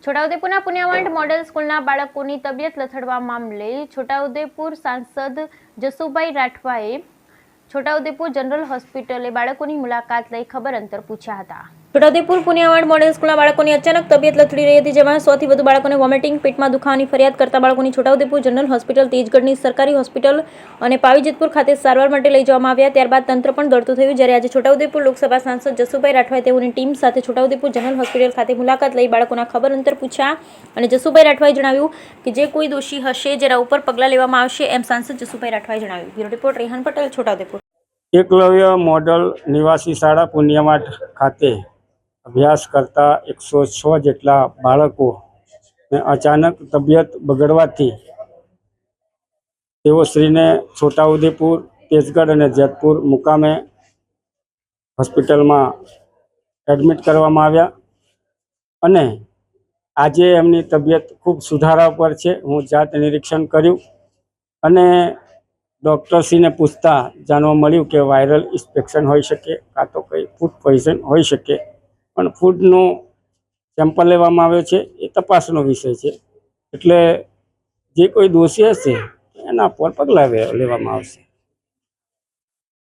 છોટાઉદેપુરના પુણ્યવાન model સ્કૂલના બાળકોની તબિયત લથડવા મામલે છોટાઉદેપુર સાંસદ જસુભાઈ રાઠવાએ છોટાઉદેપુર જનરલ હોસ્પિટલે બાળકોની મુલાકાત લઈ ખબર અંતર પૂછ્યા હતા। છોટાઉદેપુર પુણ્યવાન મોડેલ સ્કૂલના બાળકોની અચાનક તબિયત લથડી રહી હતી, જેમાં 100 થી વધુ બાળકોને વોમિટિંગ, પેટમાં દુખાવાની ફરિયાદ કરતા બાળકોની છોટાઉદેપુર જનરલ હોસ્પિટલ, તેજગઢની સરકારી હોસ્પિટલ અને પાવીજેતપુર ખાતે સારવાર માટે લઈ જવામાં આવ્યા। ત્યારબાદ તંત્ર પણ દોડતું થયું, જ્યારે આજે છોટાઉદેપુર લોકસભા સાંસદ જસુભાઈ રાઠવાએ તેઓની ટીમ સાથે છોટાઉદેપુર જનરલ હોસ્પિટલ ખાતે મુલાકાત લઈ બાળકોના ખબર અંતર પૂછ્યા અને જસુભાઈ રાઠવાએ જણાવ્યું કે જે કોઈ દોષી હશે જેના ઉપર પગલાં લેવામાં આવશે, એમ સાંસદ જસુભાઈ રાઠવાએ જણાવ્યું। Bureau report Rehan Patel, Chhotaudepur. Eklavya model નિવાસી શાળા પુણ્યવાન ખાતે અભ્યાસ કરતા 106 જેટલા બાળકોને અચાનક તબિયત બગડવાથી તેઓશ્રીને છોટાઉદેપુર, તેજગઢ અને જેતપુર મુકામે હોસ્પિટલમાં એડમિટ કરવામાં આવ્યા અને આજે એમની તબિયત ખૂબ સુધારા પર છે। હું જાત નિરીક્ષણ કર્યું અને ડૉક્ટરશ્રીને પૂછતા જાણવા મળ્યું કે વાયરલ ઇન્ફેક્શન હોઈ શકે, કાં તો કંઈ ફૂડ પોઈઝન હોઈ શકે, પણ ફૂડનું સેમ્પલ લેવામાં આવ્યો છે, એ તપાસનો વિષય છે, એટલે જે કોઈ દોષી હશે એના પર પગલાં લેવામાં આવશે।